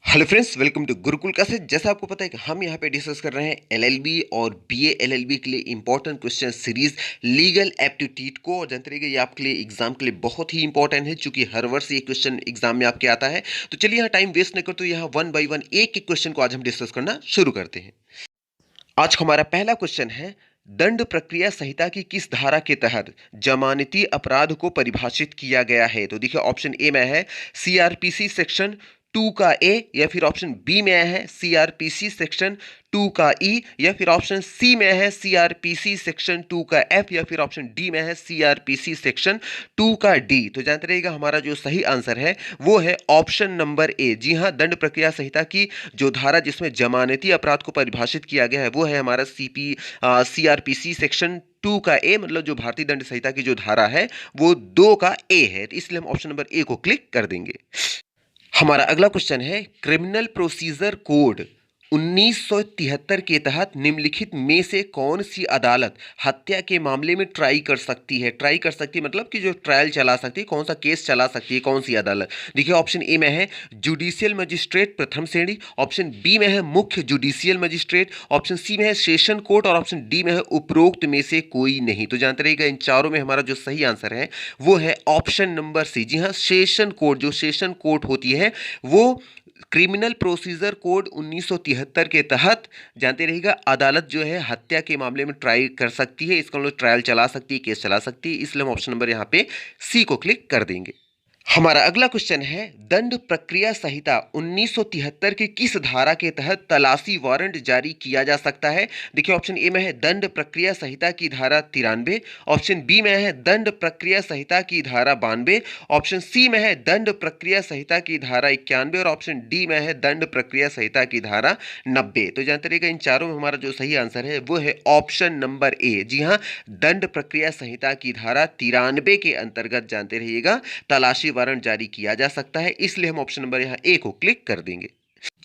Hello friends, welcome to Gurukul classes. जैसा आपको पता है कि हम यहाँ पे डिस्कस कर रहे हैं एलएलबी और बीए एलएलबी के लिए important question series legal aptitude को। और जानते रहिए ये आपके लिए एग्जाम के लिए बहुत ही इंपॉर्टेंट है, क्योंकि हर वर्ष ये क्वेश्चन एग्जाम में आपके आता है। तो चलिए यहाँ टाइम वेस्ट नहीं करते, यहाँ वन बाई वन एक एक क्वेश्चन को आज हम डिस्कस करना शुरू करते हैं। आज हमारा पहला क्वेश्चन है, दंड प्रक्रिया संहिता की किस धारा के तहत जमानती अपराध को परिभाषित किया गया है? तो देखिए ऑप्शन ए में है सीआरपीसी सेक्शन 2 का ए, या फिर ऑप्शन बी में है सीआरपीसी सेक्शन 2 का ई, या फिर ऑप्शन सी में है सीआरपीसी सेक्शन 2 का एफ, या फिर ऑप्शन डी में है सीआरपीसी सेक्शन 2 का डी। तो जानते रहिएगा हमारा जो सही आंसर है वो है ऑप्शन नंबर ए। जी हाँ, दंड प्रक्रिया संहिता की जो धारा जिसमें जमानती अपराध को परिभाषित किया गया है वो है हमारा सीआरपीसी सेक्शन 2 का ए, मतलब जो भारतीय दंड संहिता की जो धारा है वो 2 का ए है। तो इसलिए हम ऑप्शन नंबर ए को क्लिक कर देंगे। हमारा अगला क्वेश्चन है, क्रिमिनल प्रोसीजर कोड 1973 के तहत निम्नलिखित में से कौन सी अदालत हत्या के मामले में ट्राई कर सकती है? ट्राई कर सकती है मतलब कि जो ट्रायल चला सकती है, कौन सा केस चला सकती है, कौन सी अदालत? देखिए ऑप्शन ए में है जुडिशियल मजिस्ट्रेट प्रथम श्रेणी, ऑप्शन बी में है मुख्य जुडिशियल मजिस्ट्रेट, ऑप्शन सी में है सेशन कोर्ट, और ऑप्शन डी में है उपरोक्त में से कोई नहीं। तो जानते रहिएगा इन चारों में हमारा जो सही आंसर है वो है ऑप्शन नंबर सी। जी हाँ, सेशन कोर्ट, जो सेशन कोर्ट होती है वो क्रिमिनल प्रोसीजर कोड 1973 के तहत जानते रहिएगा अदालत जो है हत्या के मामले में ट्राई कर सकती है, इसका मतलब ट्रायल चला सकती है, केस चला सकती है। इसलिए हम ऑप्शन नंबर यहाँ पे सी को क्लिक कर देंगे। हमारा अगला क्वेश्चन है, दंड प्रक्रिया संहिता 1973 की किस धारा के तहत तलाशी वारंट जारी किया जा सकता है? देखिए ऑप्शन ए में है दंड प्रक्रिया संहिता की धारा 93, ऑप्शन बी में है दंड प्रक्रिया संहिता की धारा 92, ऑप्शन सी में है दंड प्रक्रिया संहिता की धारा 91, और ऑप्शन डी में है दंड प्रक्रिया संहिता की धारा 90। तो जानते रहिएगा इन चारों में हमारा जो सही आंसर है वो है ऑप्शन नंबर ए। जी हाँ, दंड प्रक्रिया संहिता की धारा 93 के अंतर्गत जानते रहिएगा तलाशी वारंट जारी किया जा सकता है। इसलिए हम ऑप्शन नंबर यहां ए को क्लिक कर देंगे।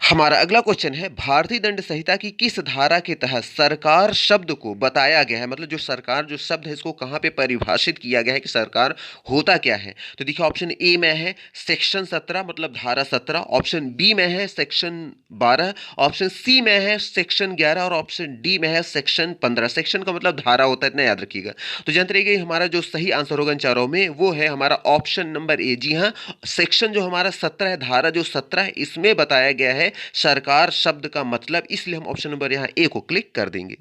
हमारा अगला क्वेश्चन है, भारतीय दंड संहिता की किस धारा के तहत सरकार शब्द को बताया गया है? मतलब जो सरकार जो शब्द है इसको कहां पे परिभाषित किया गया है कि सरकार होता क्या है? तो देखिए ऑप्शन ए में है सेक्शन 17 मतलब धारा 17, ऑप्शन बी में है सेक्शन 12, ऑप्शन सी में है सेक्शन 11, और ऑप्शन डी में है सेक्शन 15। सेक्शन का मतलब धारा होता है, इतना याद रखिएगा। तो जानते रहिए हमारा जो सही आंसर होगा इन चारों में वो है हमारा ऑप्शन नंबर ए। जी हाँ, सेक्शन जो हमारा 17 है, धारा जो 17 है, इसमें बताया गया है सरकार शब्द का मतलब। इसलिए हम ऑप्शन नंबर यहां ए को क्लिक कर देंगे।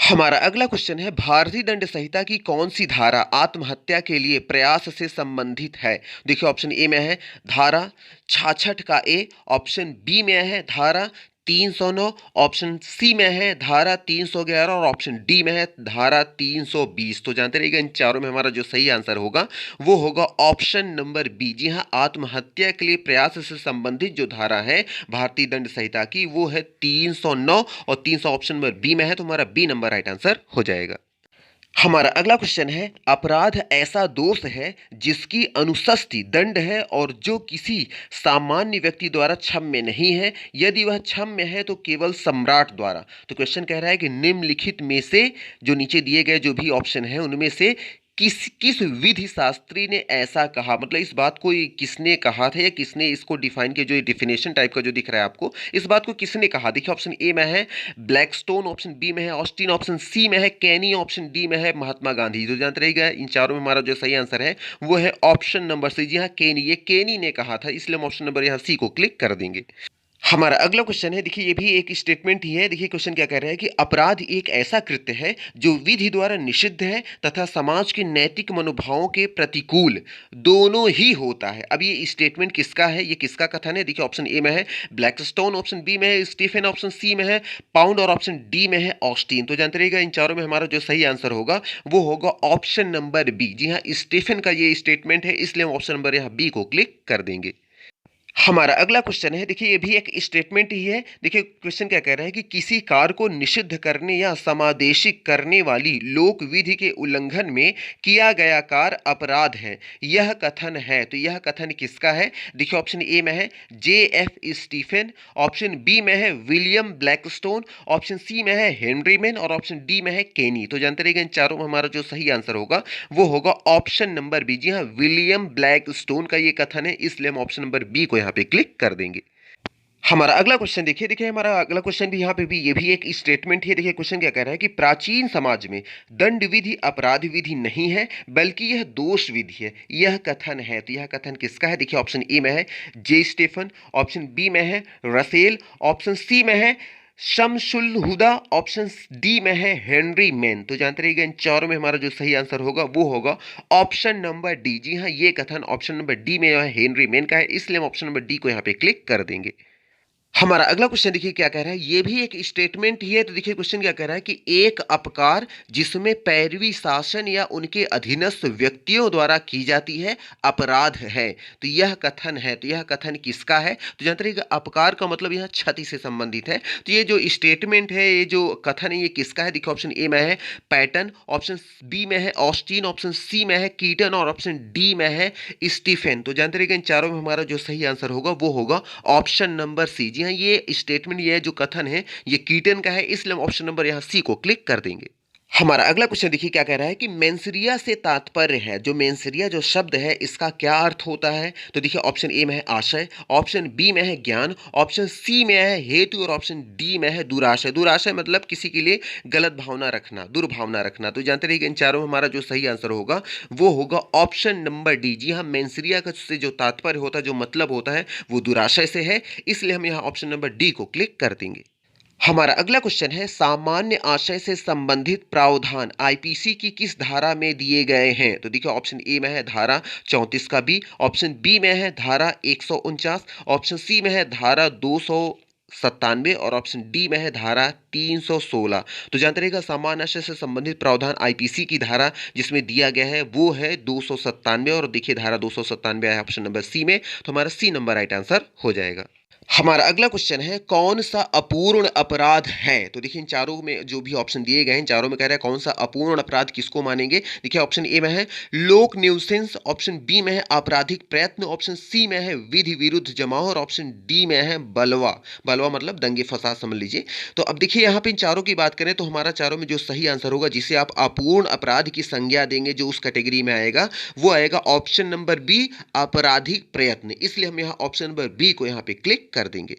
हमारा अगला क्वेश्चन है, भारतीय दंड संहिता की कौन सी धारा आत्महत्या के लिए प्रयास से संबंधित है? देखिए ऑप्शन ए में है धारा 66 का ए, ऑप्शन बी में है धारा 309, ऑप्शन सी में है धारा 311, और ऑप्शन डी में है धारा 320। तो जानते रहिएगा इन चारों में हमारा जो सही आंसर होगा वो होगा ऑप्शन नंबर बी। जी हाँ, आत्महत्या के लिए प्रयास से संबंधित जो धारा है भारतीय दंड संहिता की वो है 309, और 300 ऑप्शन नंबर बी में है, तो हमारा बी नंबर राइट आंसर हो जाएगा। हमारा अगला क्वेश्चन है, अपराध ऐसा दोष है जिसकी अनुशस्ति दंड है और जो किसी सामान्य व्यक्ति द्वारा क्षम्य नहीं है, यदि वह क्षम्य है तो केवल सम्राट द्वारा। तो क्वेश्चन कह रहा है कि निम्नलिखित में से जो नीचे दिए गए जो भी ऑप्शन है उनमें से किस किस विधि शास्त्री ने ऐसा कहा? मतलब इस बात को किसने कहा था या किसने इसको डिफाइन किया? जो डिफिनेशन टाइप का जो दिख रहा है आपको, इस बात को किसने कहा? देखिए ऑप्शन ए में है ब्लैकस्टोन, ऑप्शन बी में है ऑस्टिन, ऑप्शन सी में है केनी, ऑप्शन डी में है महात्मा गांधी। तो जानते रहिएगा इन चारों में हमारा जो सही आंसर है वो है ऑप्शन नंबर सी। जी हाँ, केनी, ये केनी ने कहा था, इसलिए हम ऑप्शन नंबर यहाँ सी को क्लिक कर देंगे। हमारा अगला क्वेश्चन है, देखिए ये भी एक स्टेटमेंट ही है। देखिए क्वेश्चन क्या कह रहा है कि अपराध एक ऐसा कृत्य है जो विधि द्वारा निषिद्ध है तथा समाज के नैतिक मनोभावों के प्रतिकूल दोनों ही होता है। अब ये स्टेटमेंट किसका है, ये किसका कथन है? देखिए ऑप्शन ए में है ब्लैकस्टोन, ऑप्शन बी में है स्टीफन, ऑप्शन सी में है पाउंड, और ऑप्शन डी में है ऑस्टिन। तो जानते रहिएगा इन चारों में हमारा जो सही आंसर होगा वो होगा ऑप्शन नंबर बी। जी हाँ, स्टीफन का ये स्टेटमेंट है, इसलिए हम ऑप्शन नंबर यहाँ बी को क्लिक कर देंगे। हमारा अगला क्वेश्चन है, देखिए ये भी एक स्टेटमेंट ही है। देखिए क्वेश्चन क्या कह रहा है कि किसी कार्य को निषिद्ध करने या समादेशिक करने वाली लोक विधि के उल्लंघन में किया गया कार्य अपराध है, यह कथन है। तो यह कथन किसका है? देखिए ऑप्शन ए में है J F Stephen, option B में है विलियम ब्लैकस्टोन, ऑप्शन सी में है हेनरी मैन, और ऑप्शन डी में है केनी। तो जानते रहिएगा इन चारों में हमारा जो सही आंसर होगा वो होगा ऑप्शन नंबर बी। जी हाँ, विलियम ब्लैकस्टोन का ये कथन है, इसलिए हम ऑप्शन नंबर बी को यहाँ पे क्लिक कर देंगे। हमारा अगला क्वेश्चन देखिए, देखिए हमारा अगला क्वेश्चन भी यहाँ पे भी ये भी एक स्टेटमेंट है। देखिए क्वेश्चन क्या कह रहा है कि प्राचीन समाज में दंड विधि अपराध विधि नहीं है बल्कि यह दोष विधि है, यह कथन है। तो यह कथन किसका है? देखिए ऑप्शन ए में है जे स्टेफन, ऑप्शन बी में है रसेल, ऑप्शन सी में है शमसुल हुदा, ऑप्शन डी में है हेनरी मैन। तो जानते रहिएगा इन चारों में हमारा जो सही आंसर होगा वो होगा ऑप्शन नंबर डी। जी हाँ, ये कथन ऑप्शन नंबर डी में है, हेनरी मैन का है, इसलिए हम ऑप्शन नंबर डी को यहाँ पे क्लिक कर देंगे। हमारा अगला क्वेश्चन देखिए क्या कह रहा है, ये भी एक स्टेटमेंट ही है। तो देखिए क्वेश्चन क्या कह रहा है कि एक अपकार जिसमें पैरवी शासन या उनके अधीनस्थ व्यक्तियों द्वारा की जाती है अपराध है। तो यह कथन है, तो यह कथन किसका है? तो जानते रहिए अपकार का मतलब यहाँ क्षति से संबंधित है। तो ये जो स्टेटमेंट है, ये जो कथन है, ये किसका है? देखिए ऑप्शन ए में है पैटन, ऑप्शन बी में है ऑस्टिन, ऑप्शन सी में है कीटन और ऑप्शन डी में है स्टीफेन। तो जानते रहिएगा इन चारों में हमारा जो सही आंसर होगा वो होगा ऑप्शन नंबर सी। जी हाँ, ये स्टेटमेंट, ये जो कथन है ये कीटन का है, इसलिए हम ऑप्शन नंबर यहाँ सी को क्लिक कर देंगे। हमारा अगला क्वेश्चन देखिए क्या कह रहा है कि मेंसरिया से तात्पर्य है, जो मेंसरिया जो शब्द है इसका क्या अर्थ होता है? तो देखिए ऑप्शन ए में है आशय, ऑप्शन बी में है ज्ञान, ऑप्शन सी में है हेतु और ऑप्शन डी में है दुराशय। दुराशय मतलब किसी के लिए गलत भावना रखना, दुर्भावना रखना। तो जानते रहिए इन चारों में हमारा जो सही आंसर होगा वो होगा ऑप्शन नंबर डी। जी हाँ, मेंसरिया का से जो तात्पर्य होता है, जो मतलब होता है वो दुराशय से है, इसलिए हम यहाँ ऑप्शन नंबर डी को क्लिक कर देंगे। हमारा अगला क्वेश्चन है सामान्य आशय से संबंधित प्रावधान आईपीसी की किस धारा में दिए गए हैं? तो देखिए ऑप्शन ए में है धारा 34 का बी, ऑप्शन बी में है धारा 149, ऑप्शन सी में है धारा 297 और ऑप्शन डी में है धारा 316। तो जानते रहिएगा सामान्य आशय से संबंधित प्रावधान आईपीसी की धारा जिसमें दिया गया है वो है 297 और देखिए धारा 297 है ऑप्शन नंबर सी में, तो हमारा सी नंबर राइट आंसर हो जाएगा। हमारा अगला क्वेश्चन है कौन सा अपूर्ण अपराध है? तो देखिए इन चारों में जो भी ऑप्शन दिए गए हैं, चारों में कह रहा है कौन सा अपूर्ण अपराध किसको मानेंगे। देखिए ऑप्शन ए में है लोक न्यूसेंस, ऑप्शन बी में है आपराधिक प्रयत्न, ऑप्शन सी में है विधि विरुद्ध जमाव और ऑप्शन डी में है बलवा। बलवा मतलब दंगे फसाद समझ लीजिए। तो अब देखिए यहाँ पे इन चारों की बात करें तो हमारा चारों में जो सही आंसर होगा जिसे आप अपूर्ण अपराध की संज्ञा देंगे, जो उस कैटेगरी में आएगा वो आएगा ऑप्शन नंबर बी आपराधिक प्रयत्न, इसलिए हम यहाँ ऑप्शन नंबर बी को यहाँ पे क्लिक कर देंगे।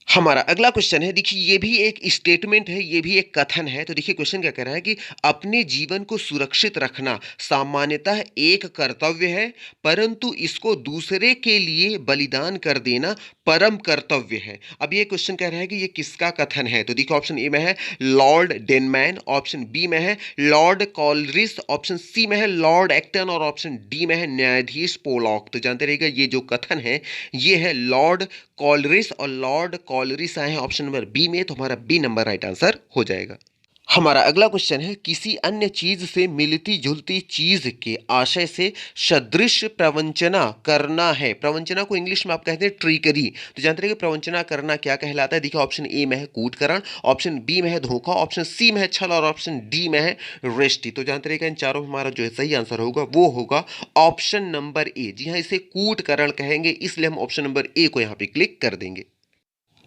हमारा अगला क्वेश्चन है, देखिए ये भी एक स्टेटमेंट है, ये भी एक कथन है। तो देखिए क्वेश्चन क्या कह रहा है कि अपने जीवन को सुरक्षित रखना सामान्यतः एक कर्तव्य है, परंतु इसको दूसरे के लिए बलिदान कर देना परम कर्तव्य है। अब ये क्वेश्चन कह रहा है कि ये किसका कथन है? तो देखिए ऑप्शन ए में है लॉर्ड डेनमैन, ऑप्शन बी में है लॉर्ड कॉलरिस, ऑप्शन सी में है लॉर्ड एक्टन और ऑप्शन डी में है न्यायाधीश पोलॉक। तो जानते रहिएगा ये जो कथन है ये है लॉर्ड कॉलरिस और लॉर्ड कॉलरिस आए हैं ऑप्शन नंबर बी में, तो हमारा बी नंबर राइट आंसर हो जाएगा। हमारा अगला क्वेश्चन है किसी अन्य चीज से मिलती जुलती चीज के आशय से सदृश प्रवंचना करना है। प्रवंचना को इंग्लिश में आप कहते हैं ट्रिकरी। तो जानते हैं कि प्रवंचना करना क्या कहलाता है? देखिए ऑप्शन ए में है कूटकरण, ऑप्शन बी में है धोखा, ऑप्शन सी में है छल और ऑप्शन डी में है रेष्टी। तो जानते रहिएगा इन चारों में हमारा जो है सही आंसर होगा वो होगा ऑप्शन नंबर ए। जी हाँ, इसे कूटकरण कहेंगे, इसलिए हम ऑप्शन नंबर ए को यहाँ पे क्लिक कर देंगे।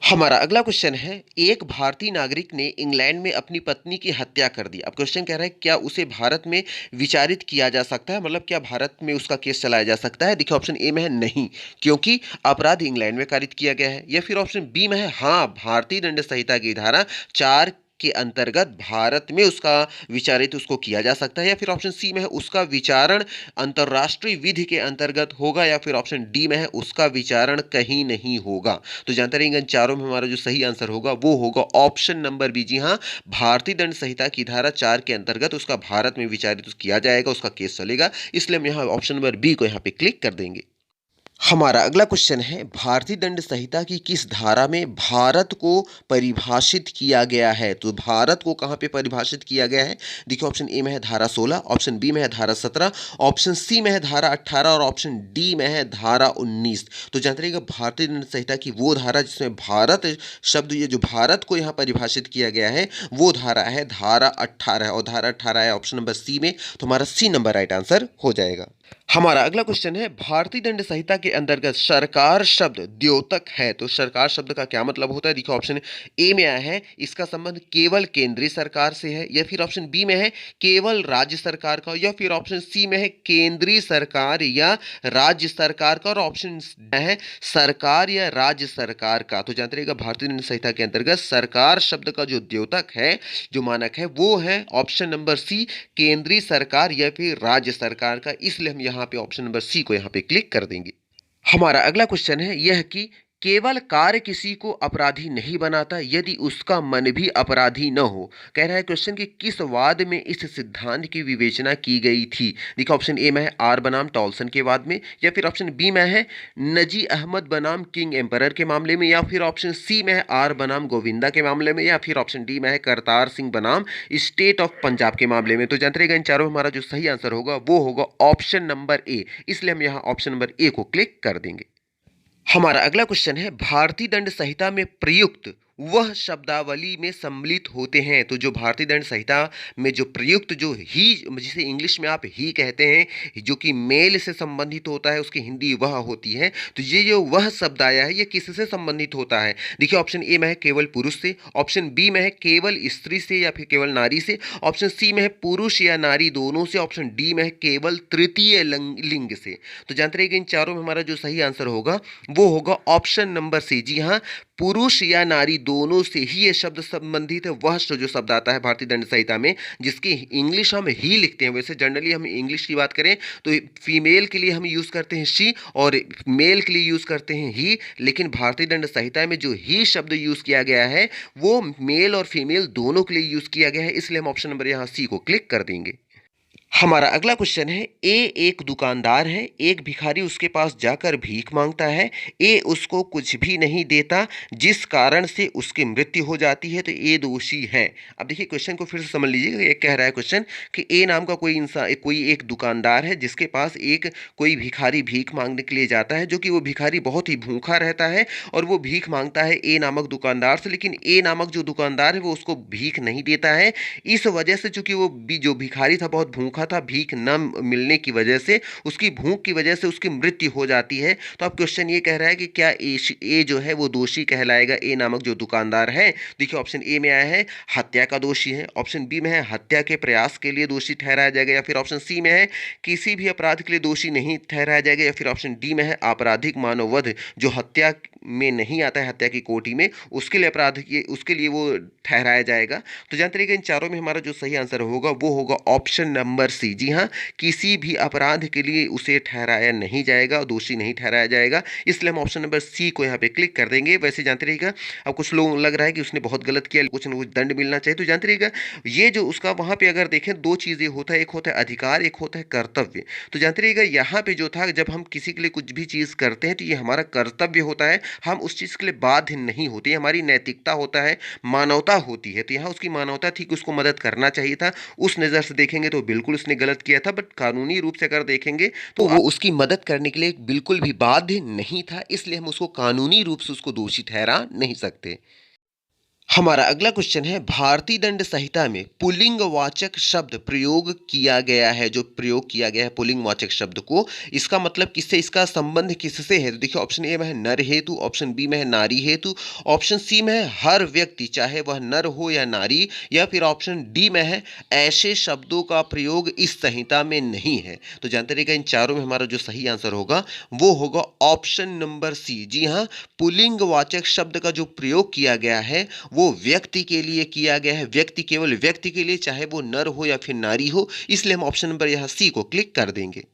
हमारा अगला क्वेश्चन है एक भारतीय नागरिक ने इंग्लैंड में अपनी पत्नी की हत्या कर दी। अब क्वेश्चन कह रहा है क्या उसे भारत में विचारित किया जा सकता है, मतलब क्या भारत में उसका केस चलाया जा सकता है? देखिए ऑप्शन ए में है नहीं, क्योंकि अपराध इंग्लैंड में कारित किया गया है, या फिर ऑप्शन बी में है हाँ, भारतीय दंड संहिता की धारा 4 के अंतर्गत भारत में उसका विचारित उसको किया जा सकता है, या फिर ऑप्शन सी में है उसका विचारण अंतर्राष्ट्रीय विधि के अंतर्गत होगा, या फिर ऑप्शन डी में है उसका विचारण कहीं नहीं होगा। तो जानते रहेंगे इन चारों में हमारा जो सही आंसर होगा वो होगा ऑप्शन नंबर बी। जी हाँ, भारतीय दंड संहिता की धारा 4 के अंतर्गत उसका भारत में विचारित किया जाएगा, उसका केस चलेगा, इसलिए हम यहाँ ऑप्शन नंबर बी को यहाँ पे क्लिक कर देंगे। हमारा अगला क्वेश्चन है भारतीय दंड संहिता की किस धारा में भारत को परिभाषित किया गया है? तो भारत को कहाँ पे परिभाषित किया गया है? देखिए ऑप्शन ए में है धारा 16, ऑप्शन बी में है धारा 17, ऑप्शन सी में है धारा 18 और ऑप्शन डी में है धारा 19। तो जानते रहिएगा भारतीय दंड संहिता की वो धारा जिसमें भारत शब्द, ये जो भारत को यहाँ परिभाषित किया गया है वो धारा है धारा 18 और धारा 18 है ऑप्शन नंबर सी में, तो हमारा सी नंबर राइट आंसर हो जाएगा। हमारा अगला क्वेश्चन है भारतीय दंड संहिता के अंतर्गत सरकार शब्द द्योतक है, तो सरकार शब्द का क्या मतलब होता है? देखिए ऑप्शन ए में आया है इसका संबंध केवल केंद्रीय सरकार से है, या फिर ऑप्शन बी में है केवल राज्य सरकार का, या फिर ऑप्शन सी में है केंद्रीय सरकार या राज्य सरकार का, और ऑप्शन है सरकार या राज्य सरकार का। तो जानते रहिएगा भारतीय दंड संहिता के अंतर्गत सरकार शब्द का जो द्योतक है, जो मानक है, वो है ऑप्शन नंबर सी केंद्रीय सरकार या फिर राज्य सरकार का। इसलिए हम यहाँ पे ऑप्शन नंबर सी को यहाँ पे क्लिक कर देंगे। हमारा अगला क्वेश्चन है यह कि केवल कार्य किसी को अपराधी नहीं बनाता यदि उसका मन भी अपराधी न हो। कह रहा है क्वेश्चन कि किस वाद में इस सिद्धांत की विवेचना की गई थी? देखिए ऑप्शन ए में है आर बनाम टॉलसन के वाद में, या फिर ऑप्शन बी में है नजी अहमद बनाम किंग एम्परर के मामले में, या फिर ऑप्शन सी में है आर बनाम गोविंदा के मामले में, या फिर ऑप्शन डी में है करतार सिंह बनाम स्टेट ऑफ पंजाब के मामले में। तो जानते रहिएगा इन चारों में हमारा जो सही आंसर होगा वो होगा ऑप्शन नंबर ए। इसलिए हम यहाँ ऑप्शन नंबर ए को क्लिक कर देंगे। हमारा अगला क्वेश्चन है भारतीय दंड संहिता में प्रयुक्त वह शब्दावली में सम्मिलित होते हैं। तो जो भारतीय दंड संहिता में जो प्रयुक्त जो ही, जिसे इंग्लिश में आप ही कहते हैं, जो कि मेल से संबंधित होता है, उसकी हिंदी वह होती है। तो ये जो वह शब्द आया है ये किससे संबंधित होता है? देखिए ऑप्शन ए में है केवल पुरुष से, ऑप्शन बी में है केवल स्त्री से या फिर केवल नारी से, ऑप्शन सी में है पुरुष या नारी दोनों से, ऑप्शन डी में है केवल तृतीय लिंग से। तो जानते रहिए इन चारों में हमारा जो सही आंसर होगा वो होगा ऑप्शन नंबर सी। जी हाँ, पुरुष या नारी दोनों से ही ये शब्द संबंधित है। वह जो शब्द आता है भारतीय दंड संहिता में जिसकी इंग्लिश हम ही लिखते हैं, वैसे जनरली हम इंग्लिश की बात करें तो फीमेल के लिए हम यूज़ करते हैं शी और मेल के लिए यूज़ करते हैं ही, लेकिन भारतीय दंड संहिता में जो ही शब्द यूज़ किया गया है वो मेल और फीमेल दोनों के लिए यूज़ किया गया है। इसलिए हम ऑप्शन नंबर यहाँ सी को क्लिक कर देंगे। हमारा अगला क्वेश्चन है ए एक दुकानदार है, एक भिखारी उसके पास जाकर भीख मांगता है, ए उसको कुछ भी नहीं देता जिस कारण से उसकी मृत्यु हो जाती है, तो ए दोषी है। अब देखिए क्वेश्चन को फिर से समझ लीजिएगा। ये कह रहा है क्वेश्चन कि ए नाम का कोई इंसान, कोई एक दुकानदार है जिसके पास एक कोई भिखारी भीख मांगने के लिए जाता है, जो कि वो भिखारी बहुत ही भूखा रहता है और वो भीख मांगता है ए नामक दुकानदार से, लेकिन ए नामक जो दुकानदार है वो उसको भीख नहीं देता है। इस वजह से चूंकि वो जो भिखारी था बहुत भूखा था, भीख न मिलने की वजह से, उसकी भूख की वजह से उसकी मृत्यु हो जाती है। तो अब क्वेश्चन ये कह रहा है कि क्या ए जो है वो दोषी कहलाएगा, ए नामक जो दुकानदार है? देखिए ऑप्शन ए में आया है हत्या का दोषी है, ऑप्शन बी में है हत्या के प्रयास के लिए दोषी ठहराया जाएगा, या फिर ऑप्शन सी में है किसी भी अपराध के लिए दोषी नहीं ठहराया जाएगा, या फिर ऑप्शन डी में है आपराधिक मानववध जो हत्या में नहीं आता है, हत्या की कोटि में, उसके लिए अपराध उसके लिए वो ठहराया जाएगा। तो जानते रहिएगा इन चारों में हमारा जो सही आंसर होगा वो होगा ऑप्शन नंबर सी। जी हाँ, किसी भी अपराध के लिए उसे ठहराया नहीं जाएगा, दोषी नहीं ठहराया जाएगा। इसलिए हम ऑप्शन नंबर सी को यहाँ पे क्लिक कर देंगे। वैसे जानते रहिएगा अब कुछ लोग लग रहा है कि उसने बहुत गलत किया, कुछ ना कुछ दंड मिलना चाहिए। तो जानते रहिएगा ये जो उसका वहाँ पे अगर देखें दो चीज़ें होता है, एक होता है अधिकार, एक होता है कर्तव्य। तो जानते रहिएगा यहाँ पे जो था, जब हम किसी के लिए कुछ भी चीज़ करते हैं तो ये हमारा कर्तव्य होता है, हम उस चीज़ के लिए बाध्य नहीं होते, हमारी नैतिकता होता है, मानवता होती है। तो यहाँ उसकी मानवता थी कि उसको मदद करना चाहिए था। उस नज़र से देखेंगे तो बिल्कुल उसने गलत किया था, बट कानूनी रूप से अगर देखेंगे तो वो उसकी मदद करने के लिए बिल्कुल भी बाध्य नहीं था। इसलिए हम उसको कानूनी रूप से उसको दोषी ठहरा नहीं सकते। हमारा अगला क्वेश्चन है भारतीय दंड संहिता में पुल्लिंग वाचक शब्द प्रयोग किया गया है, जो प्रयोग किया गया है पुल्लिंग वाचक शब्द को, इसका मतलब किससे, इसका संबंध किससे है? तो देखिए ऑप्शन ए में है नर हेतु, ऑप्शन बी में है नारी हेतु, ऑप्शन सी में है हर व्यक्ति चाहे वह नर हो या नारी, या फिर ऑप्शन डी में है ऐसे शब्दों का प्रयोग इस संहिता में नहीं है। तो जानते रहिएगा इन चारों में हमारा जो सही आंसर होगा वो होगा ऑप्शन नंबर सी। जी हाँ, पुल्लिंग वाचक शब्द का जो प्रयोग किया गया है वो व्यक्ति के लिए किया गया है, व्यक्ति, केवल व्यक्ति के लिए, चाहे वो नर हो या फिर नारी हो। इसलिए हम ऑप्शन नंबर यहाँ सी को क्लिक कर देंगे।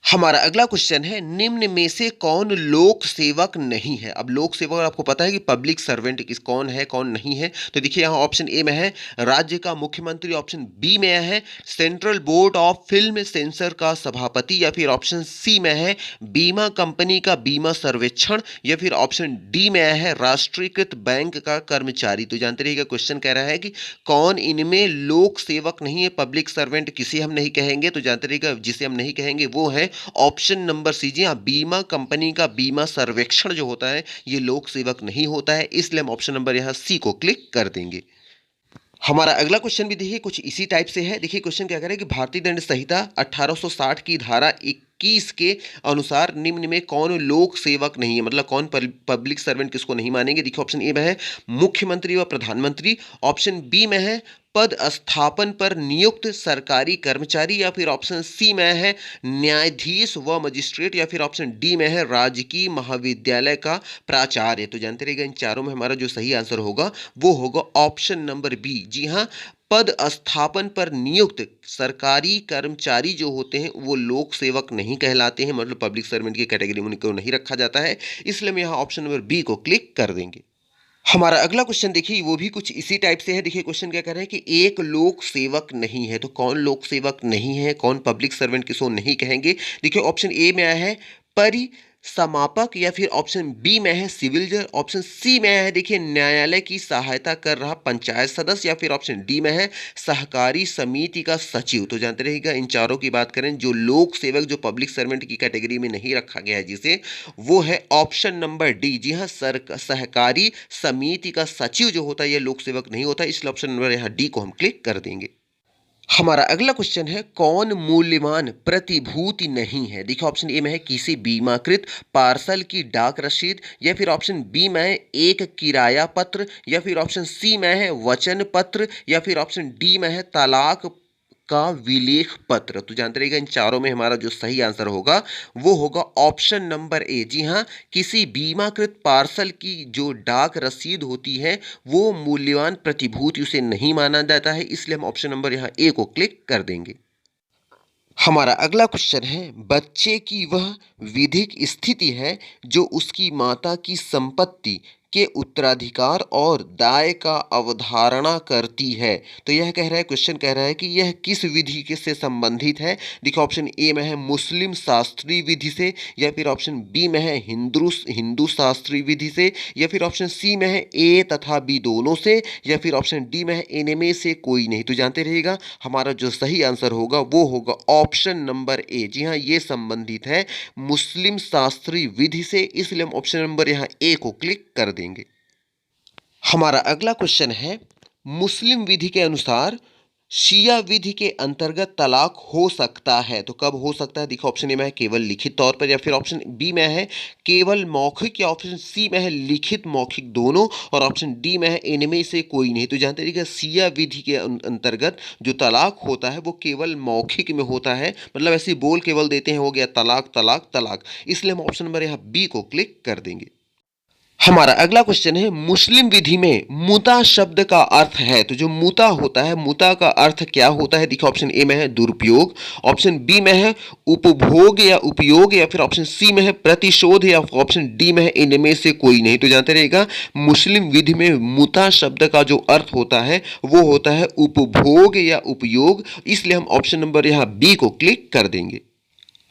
हमारा अगला क्वेश्चन है निम्न में से कौन लोक सेवक नहीं है? अब लोक सेवक आपको पता है कि पब्लिक सर्वेंट किस कौन है कौन नहीं है। तो देखिए यहाँ ऑप्शन ए में है राज्य का मुख्यमंत्री, ऑप्शन बी में है central board of film sensor का सभापति, या फिर ऑप्शन सी में है बीमा कंपनी का बीमा सर्वेक्षण, या फिर ऑप्शन डी में है राष्ट्रीयकृत बैंक का कर्मचारी। तो जानते रहिएगा क्वेश्चन कह रहा है कि कौन इनमें लोक सेवक नहीं है, पब्लिक सर्वेंट किसे हम नहीं कहेंगे। तो जानते रहिएगा जिसे हम नहीं कहेंगे वो है ऑप्शन नंबर सी। जी हाँ, बीमा कंपनी का बीमा सर्वेक्षण जो होता है ये लोक सेवक नहीं होता है। इसलिए हम ऑप्शन नंबर यहाँ सी को क्लिक कर देंगे। हमारा अगला क्वेश्चन भी देखिए कुछ इसी टाइप से है। देखिए क्वेश्चन क्या कह रहा है कि भारतीय दंड संहिता 1860 की धारा 21 के अनुसार निम्न में कौन लोक सेवक नहीं है, मतलब कौन पब्लिक सर्वेंट किसको नहीं मानेंगे। देखिए ऑप्शन ए में है मुख्यमंत्री व प्रधानमंत्री, ऑप्शन बी में है पद स्थापन पर नियुक्त सरकारी कर्मचारी, या फिर ऑप्शन सी में है न्यायाधीश व मजिस्ट्रेट, या फिर ऑप्शन डी में है राजकीय महाविद्यालय का प्राचार्य। तो जानते रहिएगा इन चारों में हमारा जो सही आंसर होगा वो होगा ऑप्शन नंबर बी। जी हाँ, पद स्थापन पर नियुक्त सरकारी कर्मचारी जो होते हैं वो लोक सेवक नहीं कहलाते हैं, मतलब पब्लिक सर्वेंट की कैटेगरी में उनको नहीं रखा जाता है, इसलिए हम यहाँ ऑप्शन नंबर बी को क्लिक कर देंगे। हमारा अगला क्वेश्चन देखिए वो भी कुछ इसी टाइप से है। देखिए क्वेश्चन क्या कह रहा है कि एक लोक सेवक नहीं है, तो कौन लोक सेवक नहीं है, कौन पब्लिक सर्वेंट किसको नहीं कहेंगे। देखिए ऑप्शन ए में आया है परिसमापक, या फिर ऑप्शन बी में है सिविल जज, ऑप्शन सी में है देखिए न्यायालय की सहायता कर रहा पंचायत सदस्य, या फिर ऑप्शन डी में है सहकारी समिति का सचिव। तो जानते रहिएगा इन चारों की बात करें जो लोक सेवक जो पब्लिक सर्वेंट की कैटेगरी में नहीं रखा गया है जिसे, वो है ऑप्शन नंबर डी। जी हाँ, सहकारी समिति का सचिव जो होता है ये लोक सेवक नहीं होता, इसलिए ऑप्शन नंबर यहाँ डी को हम क्लिक कर देंगे। हमारा अगला क्वेश्चन है कौन मूल्यवान प्रतिभूति नहीं है। देखिए ऑप्शन ए में है किसी बीमाकृत पार्सल की डाक रसीद, या फिर ऑप्शन बी में है एक किराया पत्र, या फिर ऑप्शन सी में है वचन पत्र, या फिर ऑप्शन डी में है तलाक का विलेख पत्र। तो जानते रहिएगा इन चारों में हमारा जो सही आंसर होगा वो होगा ऑप्शन नंबर ए। जी हाँ, किसी बीमाकृत पार्सल की जो डाक रसीद होती है वो मूल्यवान प्रतिभूति उसे नहीं माना जाता है, इसलिए हम ऑप्शन नंबर यहाँ ए को क्लिक कर देंगे। हमारा अगला क्वेश्चन है बच्चे की वह विधिक स्थिति है जो उसकी माता की संपत्ति के उत्तराधिकार और दाय का अवधारणा करती है। तो यह कह रहा है, क्वेश्चन कह रहा है कि यह किस विधि के से संबंधित है। देखिए ऑप्शन ए में है मुस्लिम शास्त्रीय विधि से, या फिर ऑप्शन बी में है हिंदू शास्त्रीय विधि से, या फिर ऑप्शन सी में है ए तथा बी दोनों से, या फिर ऑप्शन डी में है इनमें से कोई नहीं। तो जानते रहिएगा हमारा जो सही आंसर होगा वो होगा ऑप्शन नंबर ए। जी हाँ, ये संबंधित है मुस्लिम शास्त्रीय विधि से, इसलिए हम ऑप्शन नंबर यहाँ ए को क्लिक कर देंगे। हमारा अगला क्वेश्चन है मुस्लिम विधि के अनुसार शिया विधि के अंतर्गत तलाक हो सकता है, तो कब हो सकता है। देखो ऑप्शन ए में है केवल लिखित तौर पर, या फिर ऑप्शन बी में है केवल मौखिक, या ऑप्शन सी में है लिखित मौखिक दोनों, और ऑप्शन डी में है इनमें से कोई नहीं। तो जानते हैं कि शिया विधि के अंतर्गत जो तलाक होता है वो केवल मौखिक में होता है, मतलब ऐसे बोल केवल देते हैं हो गया तलाक तलाक तलाक, इसलिए हम ऑप्शन नंबर यहाँ बी को क्लिक कर देंगे। हमारा अगला क्वेश्चन है मुस्लिम विधि में मुता शब्द का अर्थ है, तो जो मुता होता है मुता का अर्थ क्या होता है। देखिए ऑप्शन ए में है दुरुपयोग, ऑप्शन बी में है उपभोग या उपयोग, या फिर ऑप्शन सी में है प्रतिशोध, या ऑप्शन डी में है इनमें से कोई नहीं। तो जानते रहिएगा मुस्लिम विधि में मुता शब्द का जो अर्थ होता है वो होता है उपभोग या उपयोग, इसलिए हम ऑप्शन नंबर यहाँ बी को क्लिक कर देंगे।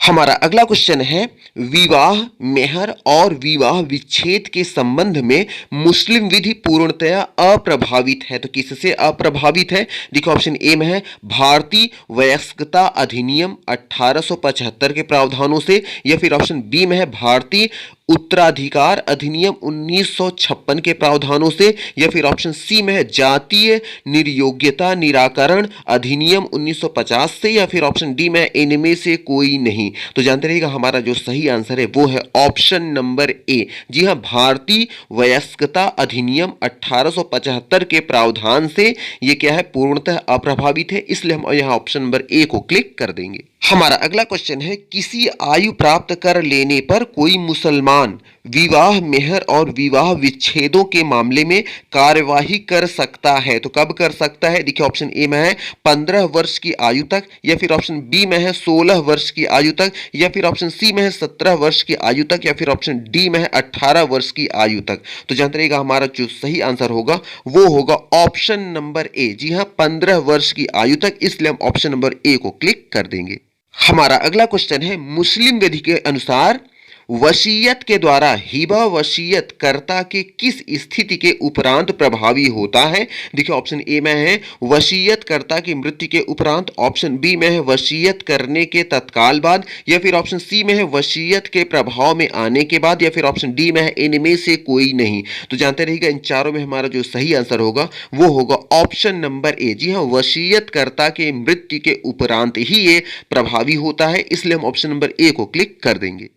हमारा अगला क्वेश्चन है विवाह मेहर और विवाह विच्छेद के संबंध में मुस्लिम विधि पूर्णतया अप्रभावित है, तो किससे अप्रभावित है। देखिए ऑप्शन ए में है भारतीय वयस्कता अधिनियम 1875 के प्रावधानों से, या फिर ऑप्शन बी में है भारतीय उत्तराधिकार अधिनियम 1956 के प्रावधानों से, या फिर ऑप्शन सी में है जातीय निर्योग्यता निराकरण अधिनियम 1950 से, या फिर ऑप्शन डी में इनमें से कोई नहीं। तो जानते रहिएगा हमारा जो सही आंसर है वो है ऑप्शन नंबर ए। जी हाँ, भारतीय वयस्कता अधिनियम 1875 के प्रावधान से ये क्या है पूर्णतः अप्रभावित है, इसलिए हम यहाँ ऑप्शन नंबर ए को क्लिक कर देंगे। हमारा अगला क्वेश्चन है किसी आयु प्राप्त कर लेने पर कोई मुसलमान विवाह मेहर और विवाह विच्छेदों के मामले में कार्यवाही कर सकता है, तो कब कर सकता है। देखिए ऑप्शन ए में है 15 वर्ष की आयु तक, या फिर ऑप्शन बी में है 16 वर्ष की आयु तक, या फिर ऑप्शन सी में है 17 वर्ष की आयु तक, या फिर ऑप्शन डी में है 18 वर्ष की आयु तक। तो जानते रहिएगा हमारा जो सही आंसर होगा वो होगा ऑप्शन नंबर ए। जी हाँ, 15 वर्ष की आयु तक, इसलिए हम ऑप्शन नंबर ए को क्लिक कर देंगे। हमारा अगला क्वेश्चन है मुस्लिम विधि के अनुसार वसीयत के द्वारा हिबा वसीयत कर्ता के किस स्थिति के उपरांत प्रभावी होता है? देखिए ऑप्शन ए में है वसीयत कर्ता की मृत्यु के उपरांत, ऑप्शन बी में है वसीयत करने के तत्काल बाद, या फिर ऑप्शन सी में है वसीयत के प्रभाव में आने के बाद, या फिर ऑप्शन डी में है इनमें से कोई नहीं। तो जानते रहिएगा इन चारों में हमारा जो सही आंसर होगा वो होगा ऑप्शन नंबर ए। जी हाँ, वसीयत कर्ता के मृत्यु के उपरांत ही ये प्रभावी होता है, इसलिए हम ऑप्शन नंबर ए को क्लिक कर देंगे।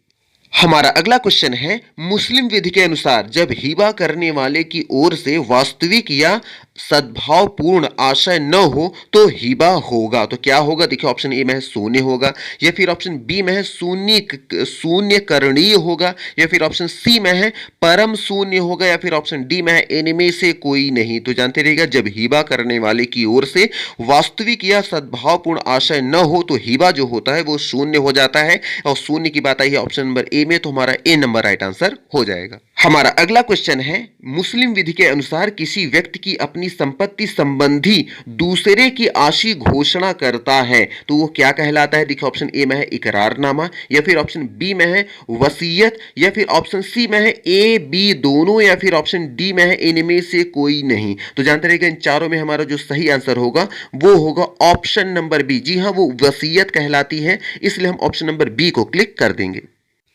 हमारा अगला क्वेश्चन है मुस्लिम विधि के अनुसार जब हिबा करने वाले की ओर से वास्तविक या सद्भावपूर्ण आशय न हो तो हिबा होगा। तो क्या होगा? देखिए ऑप्शन ए में है शून्य होगा, या फिर ऑप्शन बी में है शून्य करणीय होगा, या फिर ऑप्शन सी में है परम शून्य होगा, या फिर ऑप्शन डी में है इनमें से कोई नहीं। तो जानते रहिएगा जब हिबा करने वाले की ओर से वास्तविक या सद्भावपूर्ण आशय न हो तो हिबा जो होता है वो शून्य हो जाता है, और शून्य की बात आई है ऑप्शन नंबर ए में, तो हमारा ए नंबर राइट आंसर हो जाएगा। हमारा अगला क्वेश्चन है मुस्लिम विधि के अनुसार किसी व्यक्ति की अपनी संपत्ति संबंधी दूसरे की आशी घोषणा करता है तो वो क्या कहलाता है? देखिए ऑप्शन ए में है इकरारनामा, या फिर ऑप्शन बी में है वसीयत, या फिर ऑप्शन सी में है ए बी दोनों, या फिर ऑप्शन डी में है इनमें से कोई नहीं। तो जानते रहिएगा इन चारों में हमारा जो सही आंसर होगा वो होगा ऑप्शन नंबर बी। जी हाँ, वो वसीयत कहलाती है, इसलिए हम ऑप्शन नंबर बी को क्लिक कर देंगे।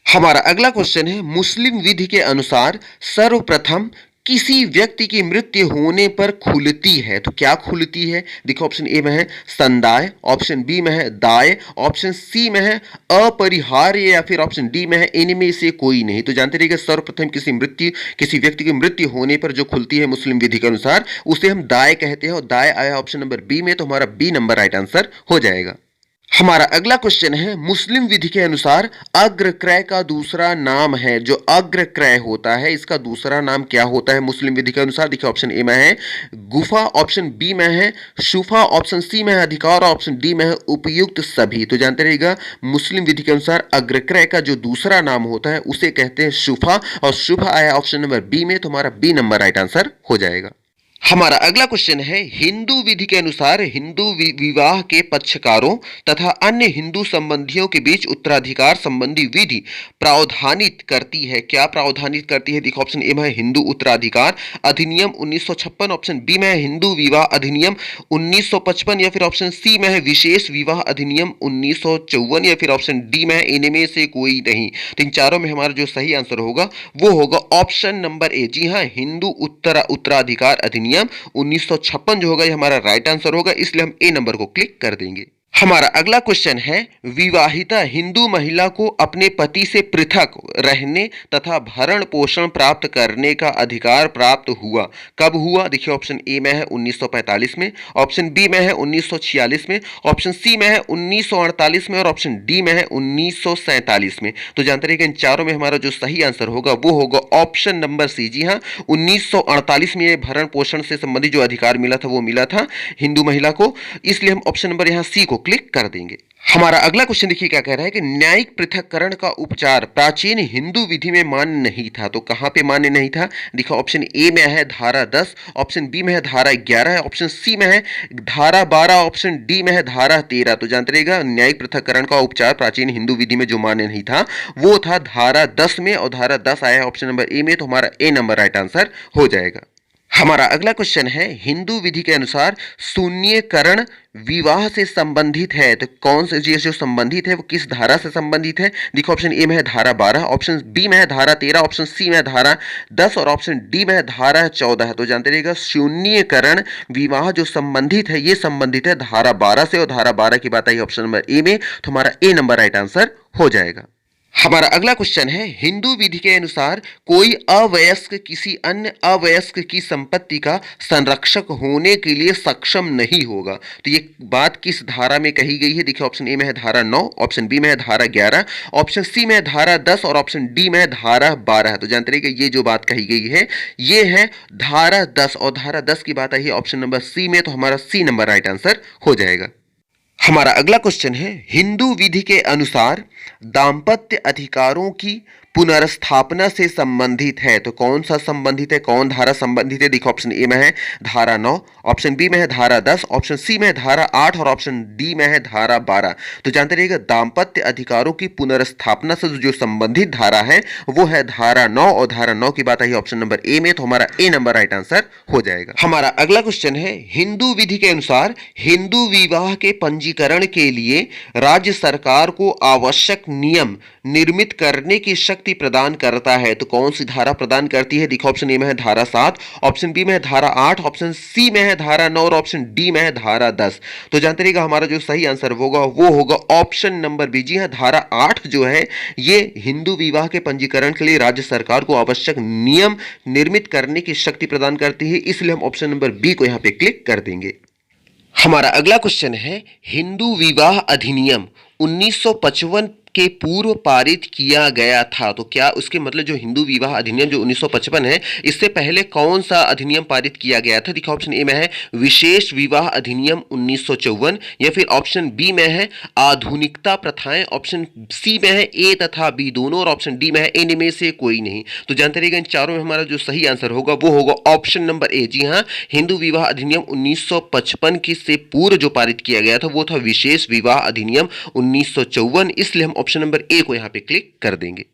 हमारा अगला क्वेश्चन है मुस्लिम विधि के अनुसार सर्वप्रथम किसी व्यक्ति की मृत्यु होने पर खुलती है तो क्या खुलती है? देखो ऑप्शन ए में है संदाय, ऑप्शन बी में है दाय, ऑप्शन सी में है अपरिहार्य, या फिर ऑप्शन डी में है इनमें से कोई नहीं। तो जानते रहिएगा सर्वप्रथम किसी व्यक्ति की मृत्यु होने पर जो खुलती है मुस्लिम विधि के अनुसार उसे हम दाय कहते हैं, और दाय आया ऑप्शन नंबर बी में, तो हमारा बी नंबर राइट आंसर हो जाएगा। हमारा अगला क्वेश्चन है मुस्लिम विधि के अनुसार अग्रक्रय का दूसरा नाम है, जो अग्रक्रय होता है इसका दूसरा नाम क्या होता है मुस्लिम विधि के अनुसार? देखिए ऑप्शन ए में है गुफा, ऑप्शन बी में है शुफा, ऑप्शन सी में है अधिकार, ऑप्शन डी में है उपयुक्त सभी। तो जानते रहिएगा मुस्लिम विधि के अनुसार अग्रक्रय का जो दूसरा नाम होता है उसे कहते हैं शुफा, और शुफा आया ऑप्शन नंबर बी में, तो हमारा बी नंबर राइट आंसर हो जाएगा। हमारा अगला क्वेश्चन है हिंदू विधि के अनुसार हिंदू विवाह के पक्षकारों तथा अन्य हिंदू संबंधियों के बीच उत्तराधिकार संबंधी विधि प्रावधानित करती है। क्या प्रावधानित करती है? देखो ऑप्शन ए में है हिंदू उत्तराधिकार अधिनियम 1956, ऑप्शन बी में है हिंदू विवाह अधिनियम 1955, या फिर ऑप्शन सी में है विशेष विवाह अधिनियम 1954, या फिर ऑप्शन डी में है इनमें से कोई नहीं। तो इन चारों में हमारा जो सही आंसर होगा वो होगा ऑप्शन नंबर ए। जी हाँ, हिंदू उत्तराधिकार अधिनियम 1956 जो होगा ये हमारा राइट आंसर होगा, इसलिए हम ए नंबर को क्लिक कर देंगे। हमारा अगला क्वेश्चन है विवाहिता हिंदू महिला को अपने पति से पृथक रहने तथा भरण पोषण प्राप्त करने का अधिकार प्राप्त हुआ कब हुआ? देखिए ऑप्शन ए में है 1945 में, ऑप्शन बी में है 1946 में, ऑप्शन सी में है 1948 में, और ऑप्शन डी में है 1947 में। तो जानते रहिए कि इन चारों में हमारा जो सही आंसर होगा वो होगा ऑप्शन नंबर सी। जी हाँ, 1948 में भरण पोषण से संबंधित जो अधिकार मिला था वो मिला था हिंदू महिला को, इसलिए हम ऑप्शन नंबर यहाँ सी को क्लिक कर देंगे। हमारा अगला क्वेश्चन देखिए क्या कह रहा है कि न्यायिक पृथक्करण का उपचार प्राचीन हिंदू विधि में मान्य नहीं था। तो कहां पे मान्य नहीं था? देखो ऑप्शन ए में है धारा 10, ऑप्शन बी में है धारा 11, ऑप्शन सी में है धारा 12, ऑप्शन डी में है धारा 13। तो जानते रहिएगा न्यायिक पृथक्करण का उपचार प्राचीन हिंदू विधि में जो मान्य नहीं था वो था धारा 10 में, और धारा 10 आया है ऑप्शन नंबर ए में, तो हमारा ए नंबर राइट आंसर हो जाएगा। हमारा अगला क्वेश्चन है हिंदू विधि के अनुसार शून्यकरण विवाह से संबंधित है तो कौन से जो संबंधित है वो किस धारा से संबंधित है? देखो ऑप्शन ए में है धारा 12, ऑप्शन बी में है धारा 13, ऑप्शन सी में है धारा 10, और ऑप्शन डी में है धारा 14। तो जानते रहिएगा शून्यकरण विवाह जो संबंधित है ये संबंधित है धारा 12 से, और धारा 12 की बात आई ऑप्शन नंबर ए में, तो हमारा ए नंबर राइट आंसर हो जाएगा। हमारा अगला क्वेश्चन है हिंदू विधि के अनुसार कोई अवयस्क किसी अन्य अवयस्क की संपत्ति का संरक्षक होने के लिए सक्षम नहीं होगा। तो ये बात किस धारा में कही गई है? देखिए ऑप्शन ए में है धारा 9, ऑप्शन बी में है धारा 11, ऑप्शन सी में है धारा 10, और ऑप्शन डी में है धारा 12। तो जानते रहिए कि ये जो बात कही गई है ये है धारा 10, और धारा 10 की बात आई है ऑप्शन नंबर सी में, तो हमारा सी नंबर राइट आंसर हो जाएगा। हमारा अगला क्वेश्चन है हिंदू विधि के अनुसार दाम्पत्य अधिकारों की पुनर्स्थापना से संबंधित है। तो कौन सा संबंधित है, कौन धारा संबंधित है? देखो ऑप्शन ए में है धारा 9, ऑप्शन बी में है धारा 10, ऑप्शन सी में है धारा 8 और ऑप्शन डी में है धारा 12। तो जानते रहिएगा दाम्पत्य अधिकारों की पुनर्स्थापना से जो संबंधित धारा है वो है धारा 9 और धारा 9 की बात आई ऑप्शन नंबर ए में, तो हमारा ए नंबर राइट आंसर हो जाएगा। हमारा अगला क्वेश्चन है हिंदू विधि के अनुसार हिंदू विवाह के पंजीकरण के लिए राज्य सरकार को आवश्यक नियम निर्मित करने की शक्ति प्रदान करता है। तो कौन सी धारा प्रदान करती है? देखो ऑप्शन ए में है धारा 7, ऑप्शन बी में है धारा 8, ऑप्शन सी में है धारा 9 और ऑप्शन डी में है धारा 10। तो जानते रहिएगा हमारा जो सही आंसर होगा वो होगा ऑप्शन नंबर बी। जी हाँ, धारा 8 जो है ये हिंदू विवाह के पंजीकरण के लिए राज्य सरकार को आवश्यक नियम निर्मित करने की शक्ति प्रदान करती है, इसलिए हम ऑप्शन नंबर बी को यहां पे क्लिक कर देंगे। हमारा अगला क्वेश्चन है हिंदू विवाह अधिनियम 1955 के पूर्व पारित किया गया था। तो क्या उसके मतलब जो हिंदू विवाह अधिनियम जो 1955 है इससे पहले कौन सा अधिनियम पारित किया गया था? देखो ऑप्शन ए में है विशेष विवाह अधिनियम 1954, या फिर ऑप्शन बी में है आधुनिकता प्रथाएं, ऑप्शन सी में है ए तथा बी दोनों और ऑप्शन डी में है इनमें से कोई नहीं। तो जानते रहिएगा इन चारों में हमारा जो सही आंसर होगा वो होगा ऑप्शन नंबर ए। जी हाँ, हिंदू विवाह अधिनियम 1955 की से पूर्व जो पारित किया गया था वो था विशेष विवाह अधिनियम 1954, इसलिए हम ऑप्शन नंबर ए को यहां पे क्लिक कर देंगे।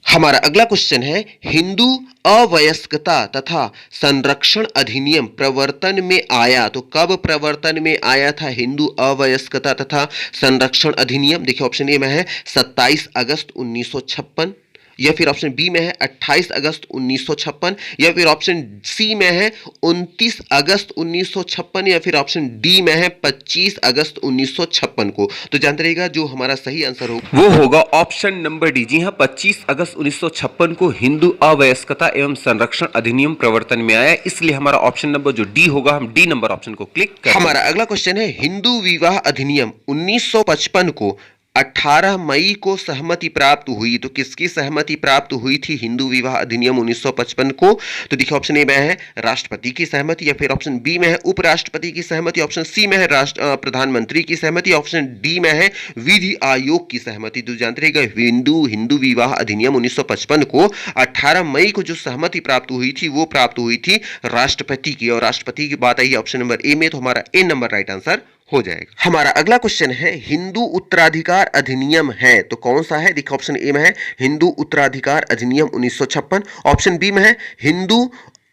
हमारा अगला क्वेश्चन है हिंदू अवयस्कता तथा संरक्षण अधिनियम प्रवर्तन में आया। तो कब प्रवर्तन में आया था हिंदू अवयस्कता तथा संरक्षण अधिनियम? देखिए ऑप्शन ए में है 27 अगस्त 1956, या फिर ऑप्शन बी में है 28 अगस्त 1956, या फिर ऑप्शन सी में है 29 अगस्त 1956, या फिर ऑप्शन डी में है 25 अगस्त 1956 को। तो जानते रहिएगा जो हमारा सही आंसर होगा वो होगा ऑप्शन नंबर डी। जी हाँ, 25 अगस्त 1956 को हिंदू अवयस्कता एवं संरक्षण अधिनियम प्रवर्तन में आया, इसलिए हमारा ऑप्शन नंबर जो डी होगा हम डी नंबर ऑप्शन को क्लिक करें। हमारा अगला क्वेश्चन है हिंदू विवाह अधिनियम 1955 को 18 मई को सहमति प्राप्त हुई। तो किसकी सहमति प्राप्त हुई थी हिंदू विवाह अधिनियम 1955 को? तो देखिए ऑप्शन ए में है राष्ट्रपति की सहमति, या फिर ऑप्शन बी में है उपराष्ट्रपति की सहमति, ऑप्शन सी में है प्रधानमंत्री की सहमति, ऑप्शन डी में है विधि आयोग की सहमति। तो जानते रहिएगा हिंदू विवाह अधिनियम 1955 को 18 मई को जो सहमति प्राप्त हुई थी वो प्राप्त हुई थी राष्ट्रपति की, और राष्ट्रपति की बात आई ऑप्शन नंबर ए में, तो हमारा ए नंबर राइट आंसर हो जाएगा। हमारा अगला क्वेश्चन है हिंदू उत्तराधिकार अधिनियम है तो कौन सा है? देखो ऑप्शन ए में है हिंदू उत्तराधिकार अधिनियम 1956, ऑप्शन बी में है हिंदू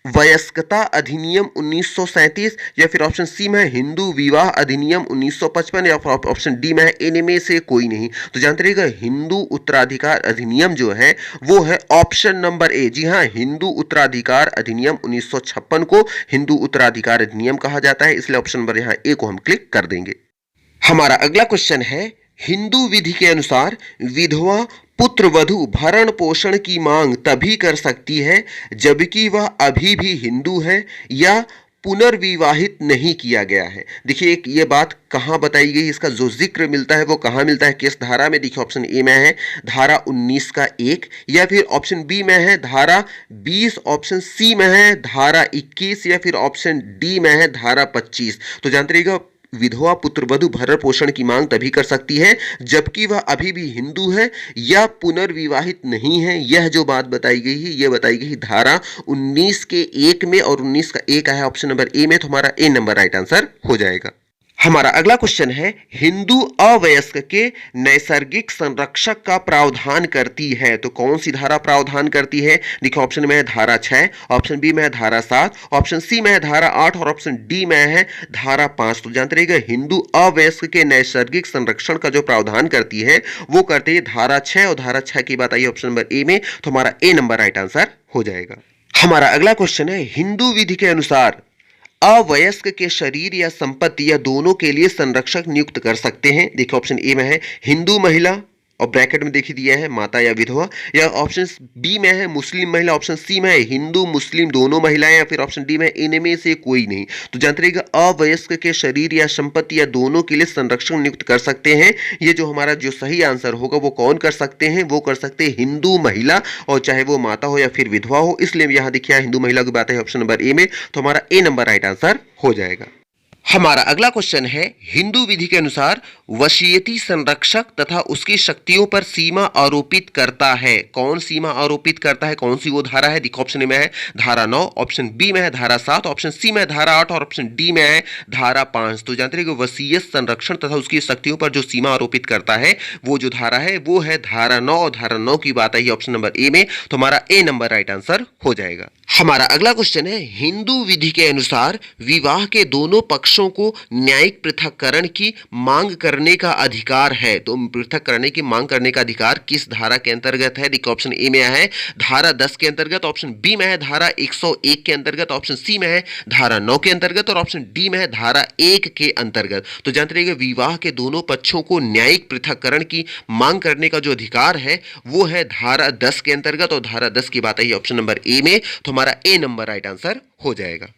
वयस्कता अधिनियम 1937, या फिर ऑप्शन सी में है हिंदू विवाह अधिनियम 1955, या फिर ऑप्शन डी में है इनमें से कोई नहीं। तो जानते रहिएगा हिंदू उत्तराधिकार अधिनियम जो है वो है ऑप्शन नंबर ए। जी हाँ, हिंदू उत्तराधिकार अधिनियम 1956 को हिंदू उत्तराधिकार अधिनियम कहा जाता है, इसलिए ऑप्शन नंबर यहाँ ए को हम क्लिक कर देंगे। हमारा अगला क्वेश्चन है हिंदू विधि के अनुसार विधवा पुत्र वधु भरण पोषण की मांग तभी कर सकती है जबकि वह अभी भी हिंदू है या पुनर्विवाहित नहीं किया गया है। देखिए ये बात कहाँ बताई गई, इसका जो जिक्र मिलता है वो कहाँ मिलता है, किस धारा में? देखिए ऑप्शन ए में है धारा 19 का 1, या फिर ऑप्शन बी में है धारा 20, ऑप्शन सी में है धारा 21, या फिर ऑप्शन डी में है धारा 25। तो जानते रहिएगा विधवा पुत्र वधु भरण पोषण की मांग तभी कर सकती है जबकि वह अभी भी हिंदू है या पुनर्विवाहित नहीं है। यह जो बात बताई गई है ये बताई गई धारा 19 के 1 में, और 19 का 1 है ऑप्शन नंबर ए में, तो हमारा ए नंबर राइट आंसर हो जाएगा। हमारा अगला क्वेश्चन है हिंदू अवयस्क के नैसर्गिक संरक्षक का प्रावधान करती है तो कौन सी धारा प्रावधान करती है? देखो ऑप्शन में है धारा 6, ऑप्शन बी में है धारा 7, ऑप्शन सी में है धारा 8 और ऑप्शन डी में है धारा 5। तो जानते रहिएगा हिंदू अवयस्क के नैसर्गिक संरक्षण का जो प्रावधान करती है वो करती है धारा 6, और धारा 6 की बात आई ऑप्शन नंबर ए में, तो हमारा ए नंबर राइट आंसर हो जाएगा। हमारा अगला क्वेश्चन है हिंदू विधि के अनुसार अवयस्क के शरीर या संपत्ति या दोनों के लिए संरक्षक नियुक्त कर सकते हैं। देखिए ऑप्शन ए में है हिंदू महिला, और ब्रैकेट में देखिए दिया है माता या विधवा, या ऑप्शन बी में है मुस्लिम महिला, ऑप्शन सी में है हिंदू मुस्लिम दोनों महिलाएं, या फिर ऑप्शन डी में इनमें से कोई नहीं। तो जानते रहिएगा अवयस्क के शरीर या संपत्ति या दोनों के लिए संरक्षण नियुक्त कर सकते हैं। ये जो हमारा जो सही आंसर होगा वो कौन कर सकते हैं? वो कर सकते हैं हिंदू महिला, और चाहे वो माता हो या फिर विधवा हो, इसलिए यहाँ देखिए हिंदू महिला की बात है ऑप्शन नंबर ए में, तो हमारा ए नंबर राइट आंसर हो जाएगा। हमारा अगला क्वेश्चन है, हिंदू विधि के अनुसार वशीयती संरक्षक तथा उसकी शक्तियों पर सीमा आरोपित करता है। कौन सीमा आरोपित करता है, कौन सी वो धारा है? देखो ऑप्शन ए में है धारा 9, ऑप्शन बी में है धारा 7, ऑप्शन सी में है धारा 8 और ऑप्शन डी में है धारा 5। तो जानते हैं कि वसीयत संरक्षण तथा उसकी शक्तियों पर जो सीमा आरोपित करता है वो जो धारा है वो है धारा 9, और धारा 9 की बात आई ऑप्शन नंबर ए में, तो हमारा ए नंबर राइट आंसर हो जाएगा। हमारा अगला क्वेश्चन है, हिंदू विधि के अनुसार विवाह के दोनों पक्षों को न्यायिक पृथक्करण की मांग करने का अधिकार है। तो पृथक करने की मांग करने का अधिकार किस धारा के अंतर्गत है? देखिए ऑप्शन ए में है धारा 10 के अंतर्गत, ऑप्शन बी में है धारा 101 के अंतर्गत, ऑप्शन सी में है धारा 9 के अंतर्गत और ऑप्शन डी में है धारा 1 के अंतर्गत। तो जानते रहिए विवाह के दोनों पक्षों को न्यायिक पृथक्करण की मांग करने का जो अधिकार है वो है धारा 10 के अंतर्गत, और धारा 10 की बात आई ऑप्शन नंबर ए में, तो हमारा ए नंबर राइट आंसर हो जाएगा।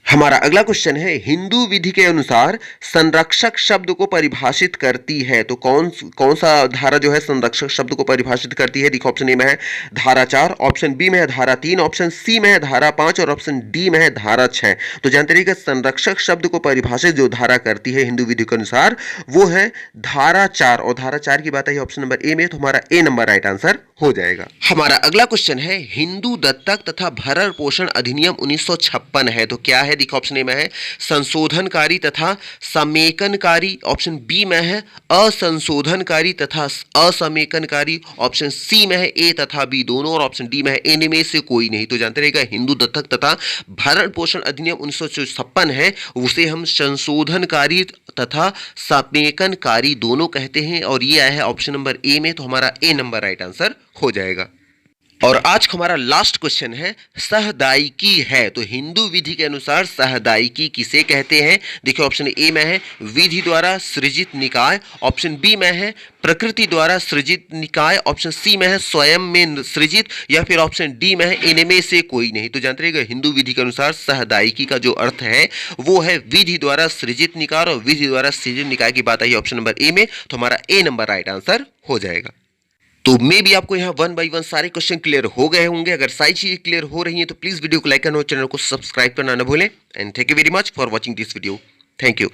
हमारा अगला क्वेश्चन है, हिंदू विधि के अनुसार संरक्षक शब्द को परिभाषित करती है। तो कौन सा धारा जो है संरक्षक शब्द को परिभाषित करती है? देखो ऑप्शन ए में है धारा 4, ऑप्शन बी में है धारा 3, ऑप्शन सी में है धारा 5 और ऑप्शन डी में है धारा 6। तो जानते रहिए कि संरक्षक शब्द को परिभाषित जो धारा करती है हिंदू विधि के अनुसार वो है धारा 4, और धारा 4 की बात आई ऑप्शन नंबर ए में, तो हमारा ए नंबर राइट आंसर हो जाएगा। हमारा अगला क्वेश्चन है, हिंदू दत्तक तथा भरण पोषण अधिनियम 1956 है। तो क्या है? देखो ऑप्शन ए में है संशोधनकारी तथा समेकनकारी, ऑप्शन बी में है असंशोधनकारी तथा असमेकनकारी, ऑप्शन सी में है ए तथा बी दोनों और ऑप्शन डी में है इनमें से कोई नहीं। तो जानते रहेगा हिंदू दत्तक तथा भरण पोषण अधिनियम 1956 है, उसे हम संशोधनकारी तथा समेकनकारी दोनों कहते हैं, और ये आया है ऑप्शन नंबर ए में, तो हमारा ए नंबर राइट आंसर हो जाएगा। और आज का हमारा लास्ट क्वेश्चन है, सहदायिकी है। तो हिंदू विधि के अनुसार सहदायिकी किसे कहते हैं? देखिए ऑप्शन ए में है विधि द्वारा सृजित निकाय, ऑप्शन बी में है प्रकृति द्वारा सृजित निकाय, ऑप्शन सी में है स्वयं में सृजित, या फिर ऑप्शन डी में है इनमें से कोई नहीं। तो जानते रहिएगा हिंदू विधि के अनुसार सहदायिकी का जो अर्थ है वो है विधि द्वारा सृजित निकाय, और विधि द्वारा सृजित निकाय की बात आई ऑप्शन नंबर ए में, तो हमारा ए नंबर राइट आंसर हो जाएगा। तो मे भी आपको यहाँ 1 बाय 1 सारे क्वेश्चन क्लियर हो गए होंगे। अगर सारी चीजें क्लियर हो रही हैं तो प्लीज वीडियो को लाइक करना और चैनल को सब्सक्राइब करना न भूलें। And thank you very much for watching this video. Thank you.